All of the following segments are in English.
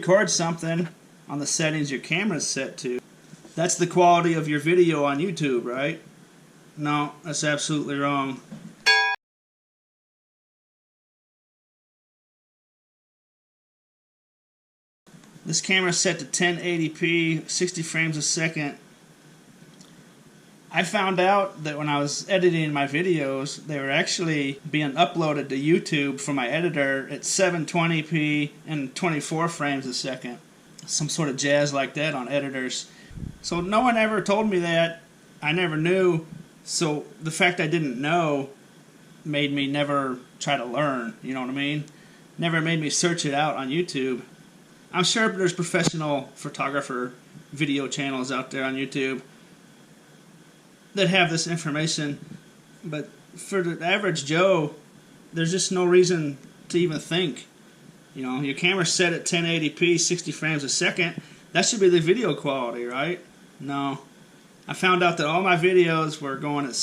record something on the settings your camera's set to, that's the quality of your video on YouTube, right? No, that's absolutely wrong. This camera's set to 1080p, 60 frames a second. I found out that when I was editing my videos, they were actually being uploaded to YouTube from my editor at 720p and 24 frames a second. Some sort of jazz like that on editors. So no one ever told me that. I never knew. So the fact I didn't know made me never try to learn, you know what I mean? Never made me search it out on YouTube. I'm sure there's professional photographer video channels out there on YouTube that have this information, but for the average Joe, there's just no reason to even think. You know, your camera's set at 1080p, 60 frames a second. That should be the video quality, right? No. I found out that all my videos were going at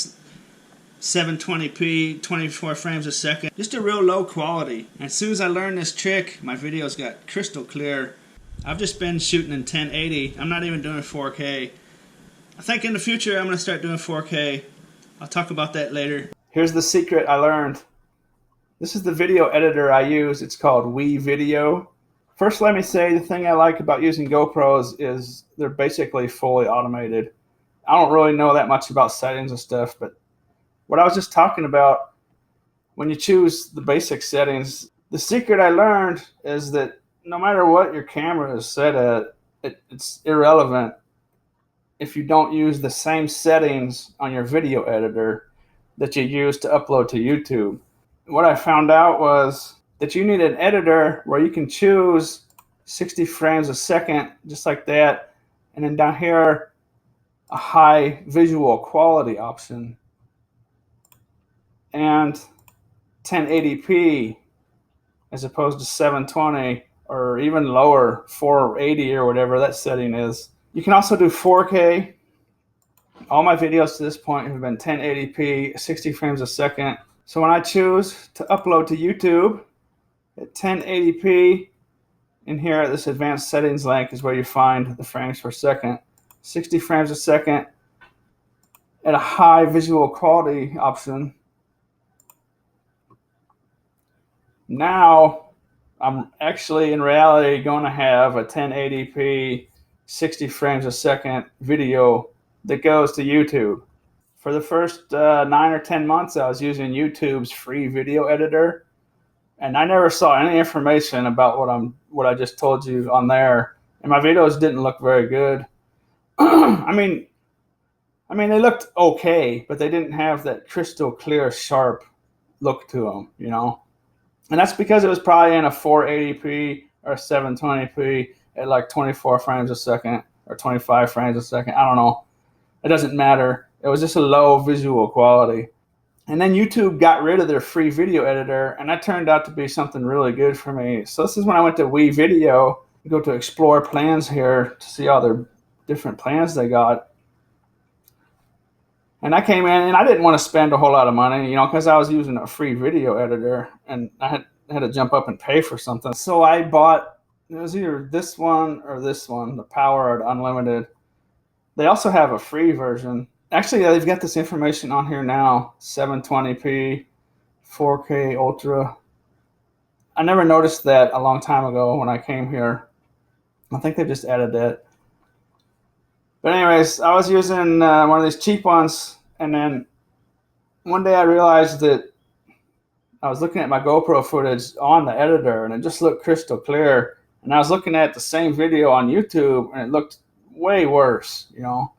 720p, 24 frames a second. Just a real low quality. And as soon as I learned this trick, my videos got crystal clear. I've just been shooting in 1080. I'm not even doing 4K. I think in the future I'm going to start doing 4K. I'll talk about that later. Here's the secret I learned. This is the video editor I use. It's called WeVideo. First, let me say the thing I like about using GoPros is they're basically fully automated. I don't really know that much about settings and stuff, but what I was just talking about, when you choose the basic settings, the secret I learned is that no matter what your camera is set at, it's irrelevant if you don't use the same settings on your video editor that you use to upload to YouTube. What I found out was that you need an editor where you can choose 60 frames a second, just like that, and then down here, a high visual quality option, and 1080p as opposed to 720 or even lower, 480 or whatever that setting is. You can also do 4K. All my videos to this point have been 1080p, 60 frames a second. So when I choose to upload to YouTube at 1080p, in here, this advanced settings link is where you find the frames per second. 60 frames a second at a high visual quality option. Now, I'm actually in reality going to have a 1080p, 60 frames a second video that goes to YouTube. For the first 9 or 10 months, I was using YouTube's free video editor, and I never saw any information about what I just told you on there, and my videos didn't look very good. I mean, they looked okay, but they didn't have that crystal clear, sharp look to them, you know. And that's because it was probably in a 480p or 720p at like 24 frames a second or 25 frames a second. I don't know. It doesn't matter. It was just a low visual quality. And then YouTube got rid of their free video editor, and that turned out to be something really good for me. So this is when I went to WeVideo. Go to Explore Plans here to see all their different plans they got. And I came in, and I didn't want to spend a whole lot of money, you know, because I was using a free video editor, and I had to jump up and pay for something. So I bought, it was either this one or this one, the Powered Unlimited. They also have a free version. Actually, they've got this information on here now, 720p, 4K Ultra. I never noticed that a long time ago when I came here. I think they just added that. But anyways, I was using one of these cheap ones, and then one day I realized that I was looking at my GoPro footage on the editor, and it just looked crystal clear. And I was looking at the same video on YouTube, and it looked way worse, you know.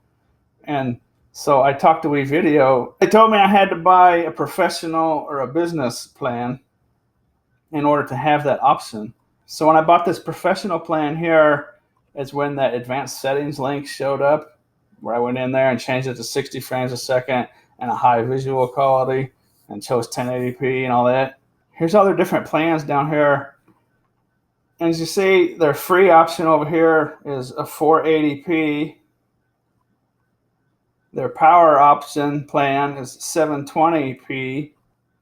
And so I talked to WeVideo. They told me I had to buy a professional or a business plan in order to have that option. So when I bought this professional plan here, is when that advanced settings link showed up, where I went in there and changed it to 60 frames a second and a high visual quality and chose 1080p and all that. Here's all their different plans down here. And as you see, their free option over here is a 480p. Their power option plan is 720p.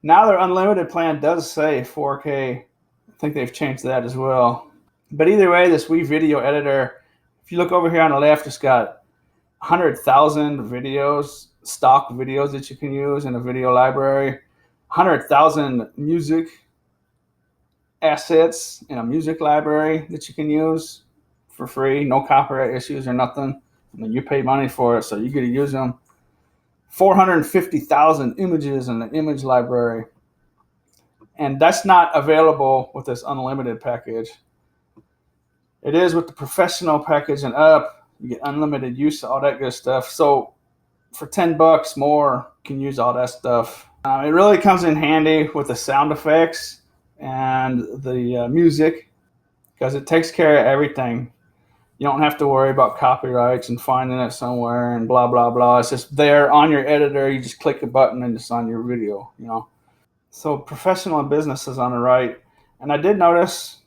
Now their unlimited plan does say 4K. I think they've changed that as well. But either way, this WeVideo editor, if you look over here on the left, it's got 100,000 videos, stock videos that you can use in a video library, 100,000 music assets in a music library that you can use for free, no copyright issues or nothing. I mean, you pay money for it, so you get to use them. 450,000 images in the image library. And that's not available with this unlimited package. It is with the professional package and up. You get unlimited use of all that good stuff. So for $10 more, you can use all that stuff. It really comes in handy with the sound effects and the music, because it takes care of everything. You don't have to worry about copyrights and finding it somewhere and blah, blah, blah. It's just there on your editor. You just click a button and it's on your video, you know. So professional and business is on the right. And I did notice,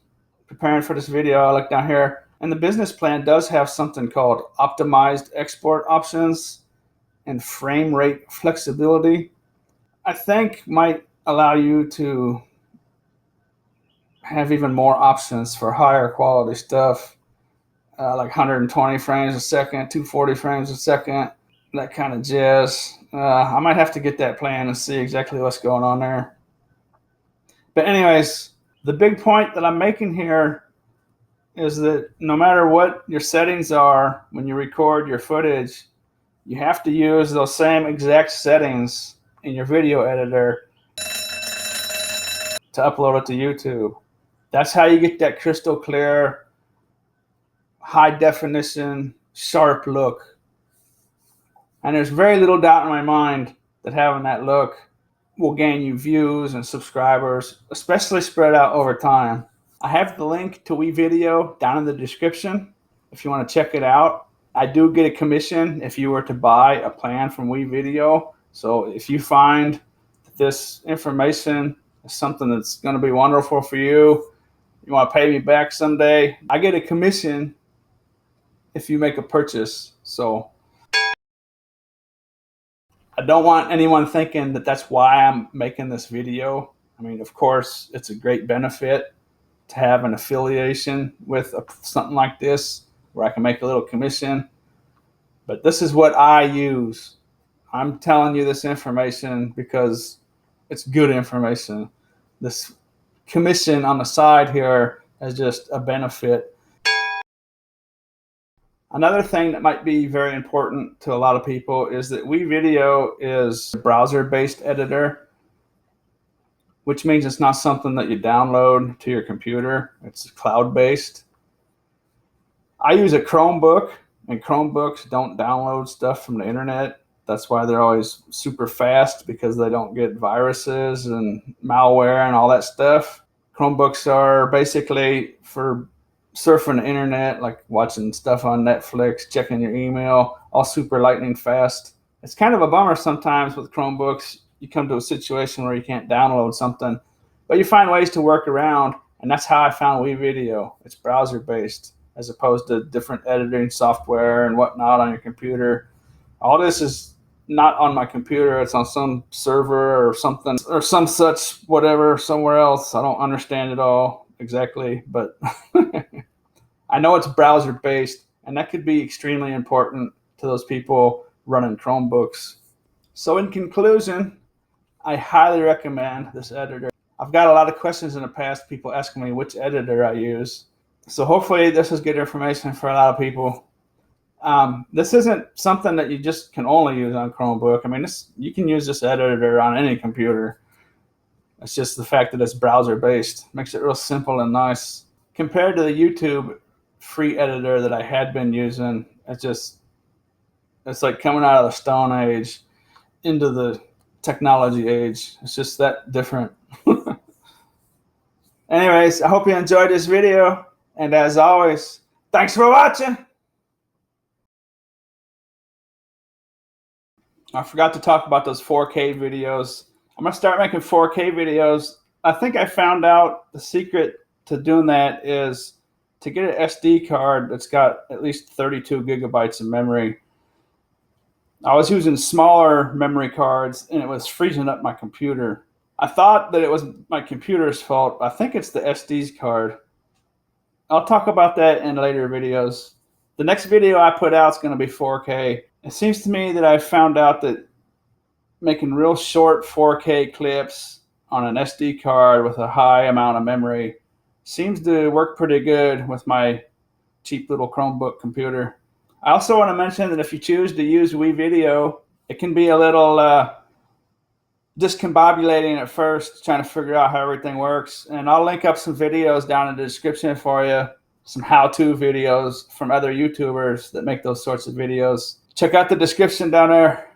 preparing for this video, I looked down here, and the business plan does have something called optimized export options and frame rate flexibility. I think might allow you to have even more options for higher quality stuff, like 120 frames a second, 240 frames a second, that kind of jazz. I might have to get that plan and see exactly what's going on there. But anyways, the big point that I'm making here is that no matter what your settings are when you record your footage, you have to use those same exact settings in your video editor to upload it to YouTube. That's how you get that crystal clear, high definition, sharp look. And there's very little doubt in my mind that having that look will gain you views and subscribers, especially spread out over time. I have the link to WeVideo down in the description if you want to check it out. I do get a commission if you were to buy a plan from WeVideo. So if you find that this information is something that's going to be wonderful for you, you want to pay me back someday, I get a commission if you make a purchase. So I don't want anyone thinking that that's why I'm making this video. I mean, of course, it's a great benefit to have an affiliation with something like this where I can make a little commission. But this is what I use. I'm telling you this information because it's good information. This commission on the side here is just a benefit. Another thing that might be very important to a lot of people is that WeVideo is a browser-based editor, which means it's not something that you download to your computer. It's cloud-based. I use a Chromebook, and Chromebooks don't download stuff from the internet. That's why they're always super fast, because they don't get viruses and malware and all that stuff. Chromebooks are basically for surfing the internet, like watching stuff on Netflix, checking your email, all super lightning fast. It's kind of a bummer sometimes with Chromebooks. You come to a situation where you can't download something, but you find ways to work around, and that's how I found WeVideo. It's browser-based as opposed to different editing software and whatnot on your computer. All this is not on my computer. It's on some server or something, or some such whatever somewhere else. I don't understand it all exactly, but I know it's browser-based, and that could be extremely important to those people running Chromebooks. So in conclusion, I highly recommend this editor. I've got a lot of questions in the past, people asking me which editor I use. So hopefully this is good information for a lot of people. This isn't something that you just can only use on Chromebook. I mean, you can use this editor on any computer. It's just the fact that it's browser-based makes it real simple and nice. Compared to the YouTube free editor that I had been using, it's like coming out of the Stone Age into the technology age. It's just that different. Anyways, I hope you enjoyed this video. And as always, thanks for watching. I forgot to talk about those 4K videos. I'm going to start making 4K videos. I think I found out the secret to doing that is to get an SD card that's got at least 32 gigabytes of memory. I was using smaller memory cards, and it was freezing up my computer. I thought that it was my computer's fault. I think it's the SD card. I'll talk about that in later videos. The next video I put out is going to be 4K. It seems to me that I found out that making real short 4K clips on an SD card with a high amount of memory seems to work pretty good with my cheap little Chromebook computer. I also want to mention that if you choose to use WeVideo, it can be a little discombobulating at first, trying to figure out how everything works. And I'll link up some videos down in the description for you, some how-to videos from other YouTubers that make those sorts of videos. Check out the description down there.